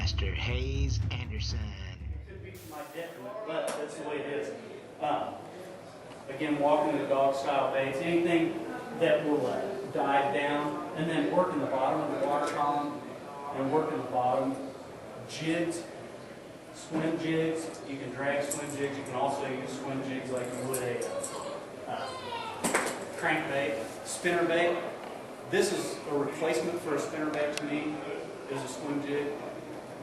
Master Hayes Anderson. It could be to my detriment, but that's the way it is. Again, walking the dog style baits, anything that will dive down, and then work in the bottom of the water column, and work in the bottom. Jigs, swim jigs, you can drag swim jigs, you can also use swim jigs like you would a crankbait, spinner bait. This is a replacement for a spinner bait to me, is a swim jig.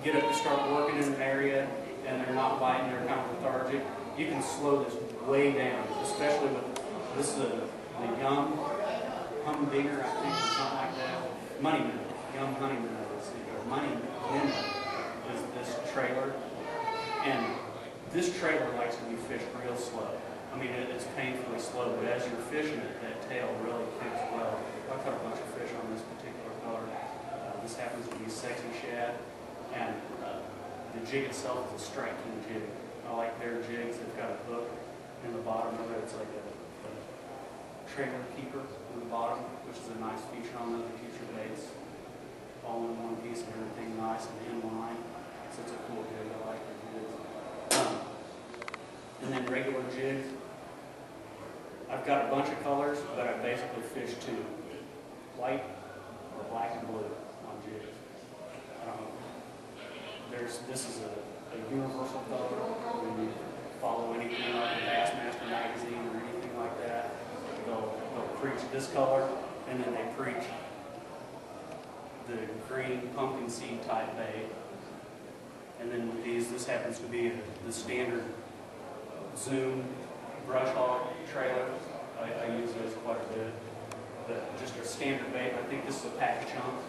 Get up to start working in an area and they're not biting, they're kind of lethargic. You can slow this way down, especially with, this is the young humdinger, I think, or something like that. Money minnow, young honey minnow, or money minnow is this trailer. And this trailer likes to be fished real slow. I mean, it's painfully slow, but as you're fishing it, that tail really kicks well. I caught a bunch of fish on this particular color. This happens to be sexy shad, and the jig itself is a striking jig. I like their jigs. They've got a hook in the bottom of it. It's like a trailer keeper in the bottom, which is a nice feature on the future baits. All in one piece and everything nice and in line. So it's a cool jig. I like the jigs. And then regular jigs. I've got a bunch of colors, but I basically fish two. White or black and blue on jigs. This is a universal color. When you follow anything like the Bassmaster magazine or anything like that, they'll preach this color, and then they preach the green pumpkin seed type bait. And then with these, this happens to be the standard Zoom brush hog trailer. I use those quite a bit. But just a standard bait. I think this is a pack chunk.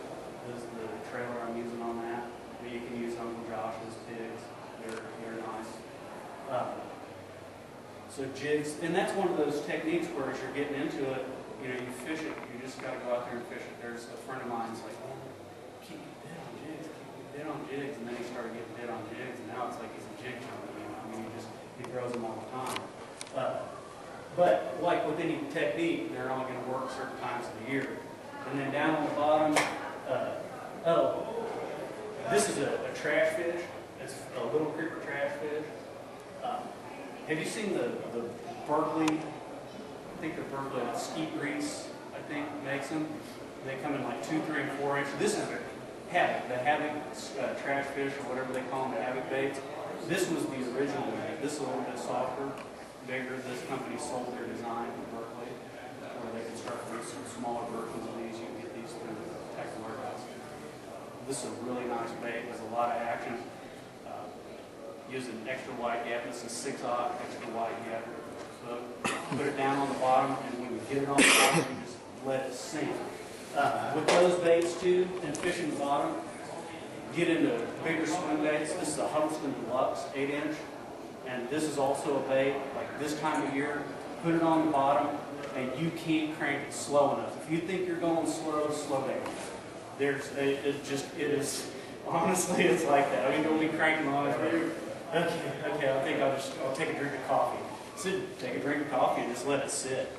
This is the trailer I'm using on that. But you can use Uncle Josh's pigs. They're nice. So jigs, and that's one of those techniques where as you're getting into it, you fish it. You just got to go out there and fish it. There's a friend of mine's like, oh, keep your bit on jigs, keep your bit on jigs, and then he started getting bit on jigs, and now it's like he's a jig company. I mean, he throws them all the time. But like with any technique, they're only going to work certain times of the year. And then down on the bottom, this is a trash fish. It's a little creeper trash fish. Have you seen the Berkeley? I think they're Berkeley skeet grease, I think, makes them. They come in like 2, 3, and 4 inch. This is a havoc, the havoc trash fish, or whatever they call them, the havoc baits. This was the original bait. This is a little bit softer, bigger. This company sold their design in Berkeley, where they can start with some smaller versions of these. You can get these through the Tech Warehouse. This is a really nice bait. There's a lot of action. Using extra wide gap. This is 6/0 extra wide gap. So put it down on the bottom, and when you get it on the bottom, you just let it sink. With those baits too, and fishing the bottom, get into bigger swim baits. This is a Huddleston Deluxe 8 inch, and this is also a bait. Like this time of year, put it on the bottom, and you can't crank it slow enough. If you think you're going slow, slow down. It is honestly, it's like that. I mean, don't be cranking on it. Okay, I think I'll take a drink of coffee. Take a drink of coffee and just let it sit.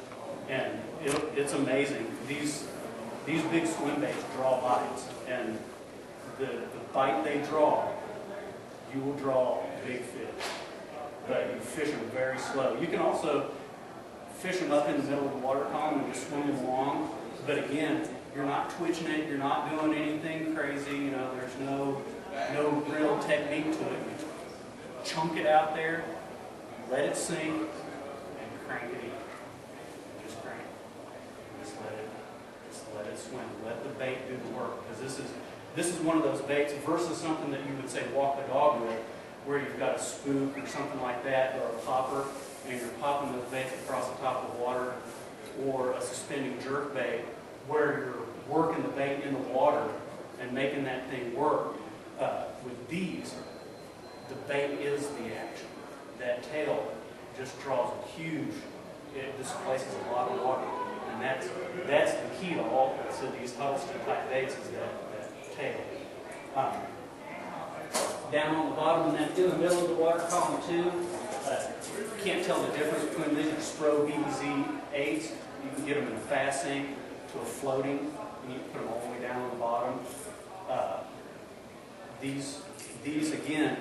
And it's amazing. These big swim baits draw bites, and the bite they draw, you will draw big fish. But you fish them very slow. You can also fish them up in the middle of the water column and just swim them along. But again, you're not twitching it. You're not doing anything crazy. There's no real technique to it. Chunk it out there, let it sink, and crank it in. Just crank it. Just let it swim. Let the bait do the work. Because this is one of those baits versus something that you would say walk the dog with, where you've got a spook or something like that, or a popper, and you're popping those baits across the top of the water, or a suspending jerk bait, where you're working the bait in the water and making that thing work. With these, the bait is the action. That tail just draws a huge, it displaces a lot of water. And that's the key to all of it. So these Huddleston type baits is that tail. Down on the bottom and then in the middle of the water column too, you can't tell the difference between these are Spro BZ 8s. You can get them in a fast sink to a floating, and you can put them all the way down on the bottom. These These, again,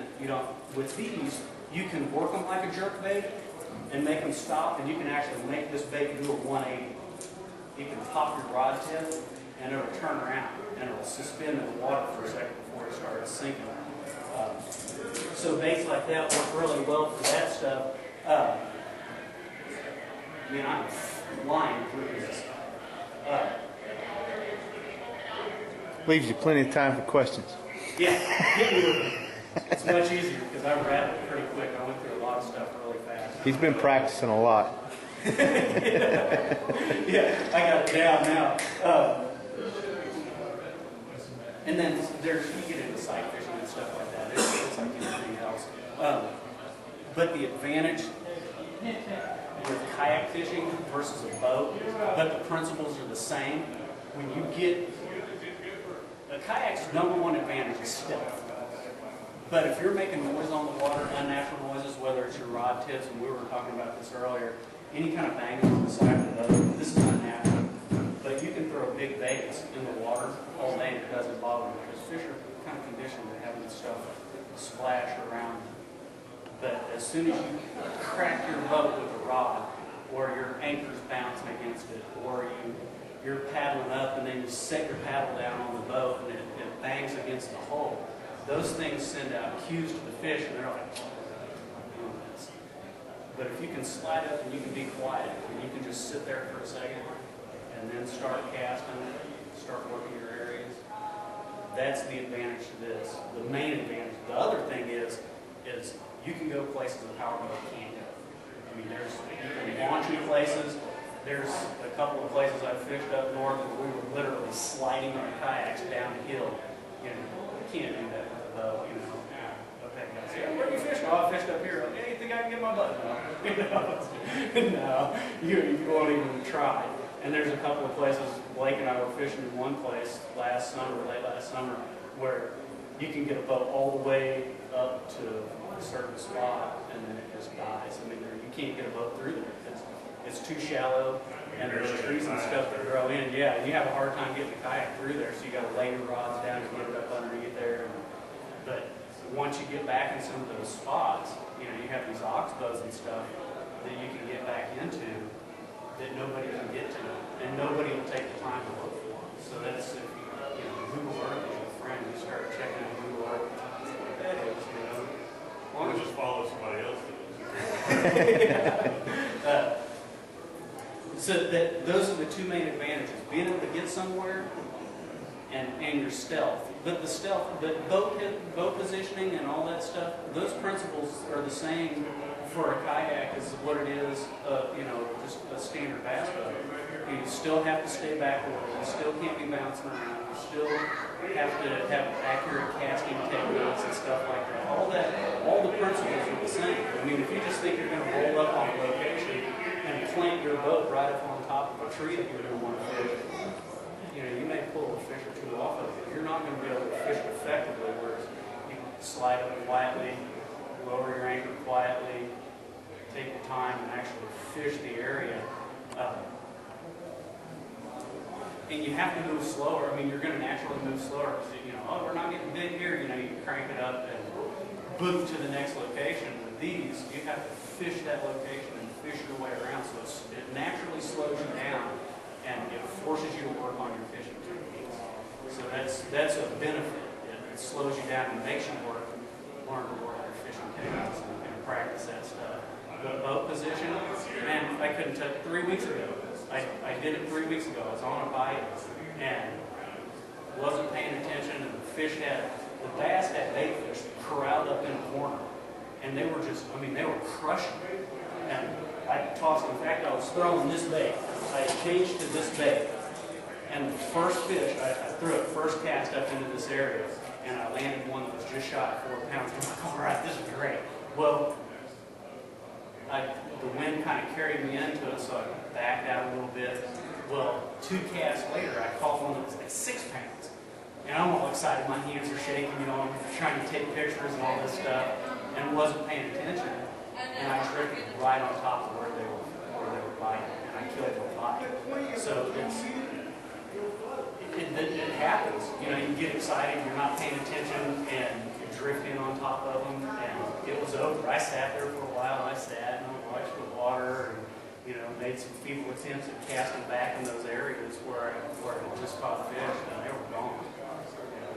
with these, you can work them like a jerk bait and make them stop, and you can actually make this bait do a 180. You can pop your rod tip, and it'll turn around, and it'll suspend in the water for a second before it starts sinking. So baits like that work really well for that stuff. I'm flying through this. Leaves you plenty of time for questions. Yeah, hit me with it. It's much easier because I rattled pretty quick. I went through a lot of stuff really fast. He's been practicing a lot. Yeah, I got it down now. And then you get into sight fishing and stuff like that. It's like anything else. But the advantage with kayak fishing versus a boat, but the principles are the same. When you get a kayak's #1 advantage is stealth. But if you're making noise on the water, unnatural noises, whether it's your rod tips, and we were talking about this earlier, any kind of banging on the side of the boat, this is unnatural. But you can throw big baits in the water all day and it doesn't bother them because fish are kind of conditioned to having stuff splash around. But as soon as you crack your boat with a rod, or your anchor's bouncing against it, or you're paddling up and then you set your paddle down on the boat and it bangs against the hull, those things send out cues to the fish and they're like, I'm doing this. But if you can slide up and you can be quiet and you can just sit there for a second and then start casting, start working your areas, that's the advantage to this. The main advantage. The other thing is you can go places a powerboat can't go. I mean, you can launch in places. There's a couple of places I've fished up north where we were literally sliding our kayaks down a hill. You can't do that with a boat, Okay, guys, yeah, where are you fishing? Oh, I fished up here. Okay, you think I can get my boat? No. No, you won't even try. And there's a couple of places, Blake and I were fishing in one place late last summer, where you can get a boat all the way up to a certain spot and then it just dies. I mean, you can't get a boat through there because it's too shallow and there's trees and stuff that grow in. Yeah, and you have a hard time getting the kayak through there, so you got to lay your rods down and get it up underneath there. But once you get back in some of those spots, you have these oxbows and stuff that you can get back into that nobody can get to, and nobody will take the time to look for them. So that's, if Google Earth is your friend. You start checking on Google Earth, what that is, As long as just follow somebody else. So those are the two main advantages: being able to get somewhere and your stealth. But the stealth, but boat positioning and all that stuff, those principles are the same for a kayak as what it is, just a standard bass boat. You still have to stay backward. You still can't be bouncing around. You still have to have accurate casting techniques and stuff like that. All the principles are the same. I mean, if you just think you're going to roll up on a location and plant your boat right up on top of a tree that you're going to want to fish, you may pull a fish or two off of it. You're not going to be able to fish effectively, whereas you can slide up quietly, lower your anchor quietly, take your time and actually fish the area. And you have to move slower. I mean, you're going to naturally move slower because, we're not getting big here. You crank it up and boom to the next location. With these, you have to fish that location and fish your way around. So it naturally slows you down and it forces you to work on your fishing techniques. So that's a benefit. It slows you down and makes you learn to work on your fishing techniques and practice that stuff. The boat position, man, I couldn't touch it 3 weeks ago. I did it 3 weeks ago. I was on a bite and wasn't paying attention, and the bass had bait fish corralled up in a corner, and they were they were crushing it. And I tossed, in fact, I was throwing this bait. I changed to this bait, and the first fish, I threw it first cast up into this area, and I landed one that was just shy of 4 pounds. I'm like, all right, this is great. Well, the wind kind of carried me into it, so I backed out a little bit. Well, 2 casts later, I caught one that was like 6 pounds. And I'm all excited, my hands are shaking, I'm trying to take pictures and all this stuff, and wasn't paying attention. And I tripped right on top of where they were biting, and I killed the bite. So it happens. You get excited, you're not paying attention, and you drifting on top of them, and it was over. I sat there for a while. I sat and I watched the water, and made some feeble attempts at casting back in those areas where I just caught fish, and they were gone.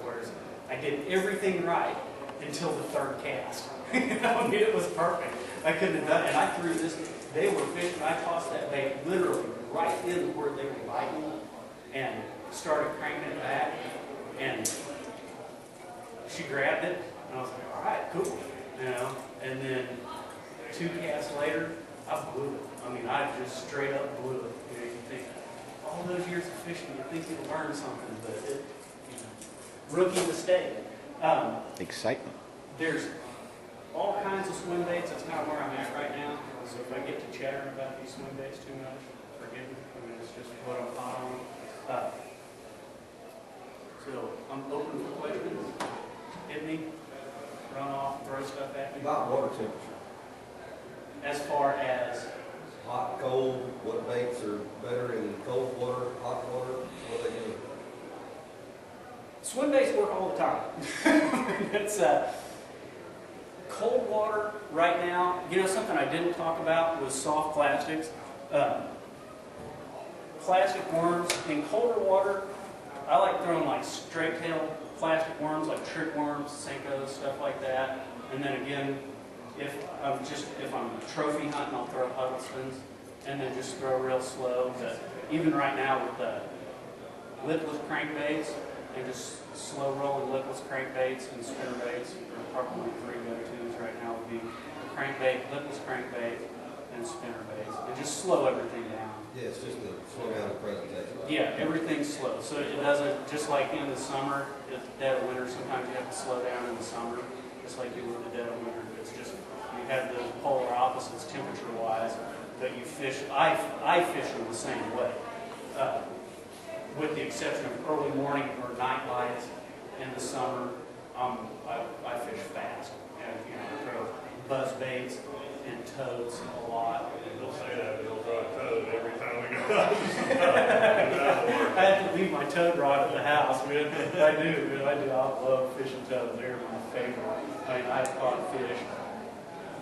Whereas I did everything right until the third cast. I mean, it was perfect. I couldn't have done it. And I threw this. They were fishing. I tossed that bait literally right in where they were biting, and started cranking it back, and she grabbed it, and I was like, all right, cool, and then 2 casts later, I blew it. I mean, I just straight up blew it. You think, all those years of fishing, you think you'll learn something, but rookie mistake. Excitement. There's all kinds of swim baits. That's kind of where I'm at right now. So if I get to chattering about these swim baits too much, forgive me. I mean, it's just what I'm hot on. So I'm open for questions. Hit me, run off, throw stuff at me. About water temperature. As far as Hot, cold, what baits are better in cold water, hot water, what do they do? swim baits work all the time. It's cold water right now. Something I didn't talk about was soft plastics. Plastic worms in colder water. I like throwing like straight-tailed plastic worms, like trick worms, Senkos, stuff like that. And then again, if I'm trophy hunting, I'll throw Huddlestons, and then just throw real slow. But even right now with the lipless crankbaits and just slow rolling lipless crankbaits and spinnerbaits, are probably my 3 go-tos right now would be crankbait, lipless crankbait, and spinnerbaits, and just slow everything down. Yeah, it's just a slow down the presentation. Yeah, everything's slow. So it doesn't, just like in the summer, at the dead of winter, sometimes you have to slow down in the summer, just like you would the dead of winter. It's just, you have the polar opposites temperature-wise, but you fish, I fish them the same way. With the exception of early morning or night lights in the summer, I fish fast. And, I throw buzz baits and toads a lot. They'll say that, they'll throw a toad every time we go out. I have to leave my toad rod at the house, man. I do. I love fishing toads. They're my favorite. I mean, I've caught fish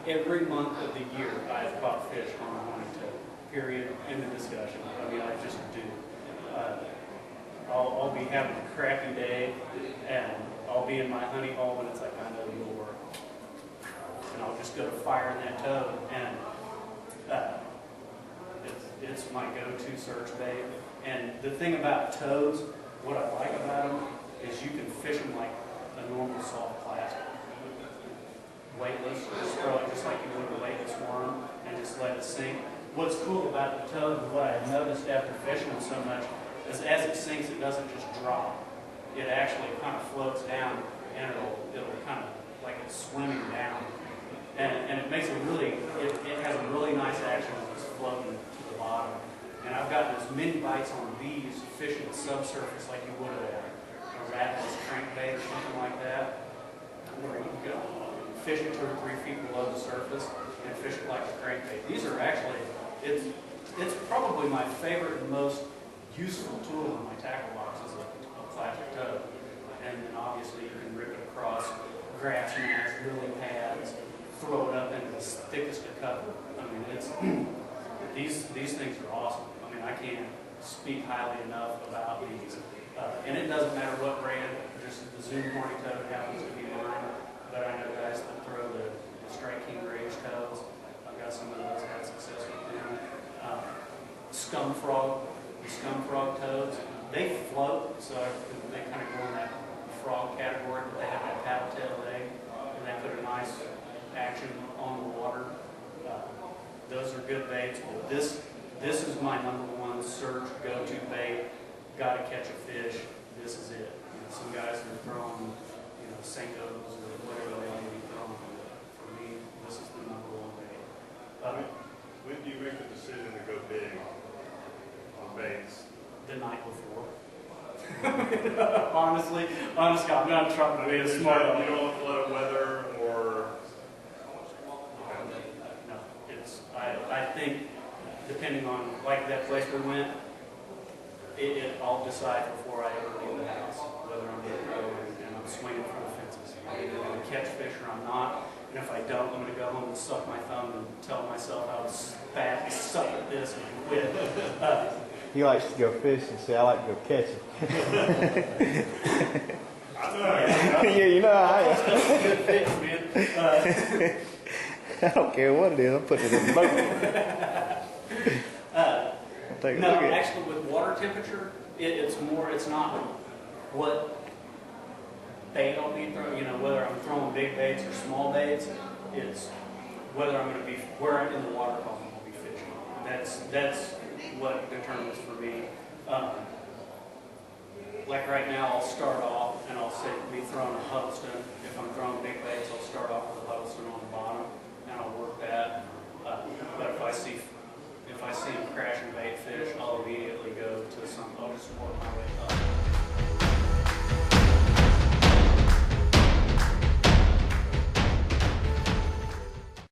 every month of the year. I've caught fish on a honey toad. Period. End of discussion. I mean, I just do. I'll be having a crappy day, and I'll be in my honey hole, and it's like, I know you'll work. And I'll just go to firing that toad, and it's my go-to search bait. And the thing about toads, what I like about them, is you can fish them like a normal soft plastic. Weightless, just throw it just like you would a weightless worm, and just let it sink. What's cool about the toad, and what I've noticed after fishing them so much, is as it sinks, it doesn't just drop. It actually kind of floats down, and it'll kind of like it's swimming down. And it makes it has a really nice action when it's floating to the bottom. And I've gotten as many bites on these fishing subsurface like you would a ratless crankbait or something like that, where you can go fish it 2 or 3 feet below the surface and fish it like a crankbait. These are actually, it's probably my favorite and most useful tool in my tackle box is a plastic toad. And then obviously you can rip it across grass mats, lily pads, throw it up into the thickest of cover. I mean, these things are awesome. I mean, I can't speak highly enough about these. And it doesn't matter what brand, just the Zoom horny toad happens to be mine. But I know guys that throw the Strike King Rage toads. I've got some of those had success with them. Scum frog toads, they float, so they kind of go in that frog category, but they have that paddle tail leg, and they put a nice action on the water. Those are good baits, but this is my #1 search go-to bait. Got to catch a fish. This is it. Some guys are throwing, Senkos or whatever they want to be throwing. For me, this is the #1 bait. When do you make the decision to go big on baits? The night before. Honestly, I'm not trying to be a smart. You don't let it weather or. No, I think depending on like that place we went, I'll decide before I ever leave the house whether I'm going to go and I'm swinging for the fences. I'm either going to catch fish or I'm not. And if I don't, I'm going to go home and suck my thumb and tell myself I was fat and suck at this and quit. He likes to go fishing, see, I like to go catching. I know. Yeah, you know how I am. That's a good fish, man. I don't care what it is, I'm putting it in the boat. Take a No, look at it. actually, with water temperature, it's not what bait I'll be throwing, you know, whether I'm throwing big baits or small baits, it's whether I'm going to be, where I'm in the water column I'll be fishing. That's what determines for me. Like right now, I'll start off and I'll say, be throwing a Huddleston. If I'm throwing big baits, I'll start off with a Huddleston on the bottom and I'll work that. But if I see them crashing bait fish, I'll immediately go to some, I'll just work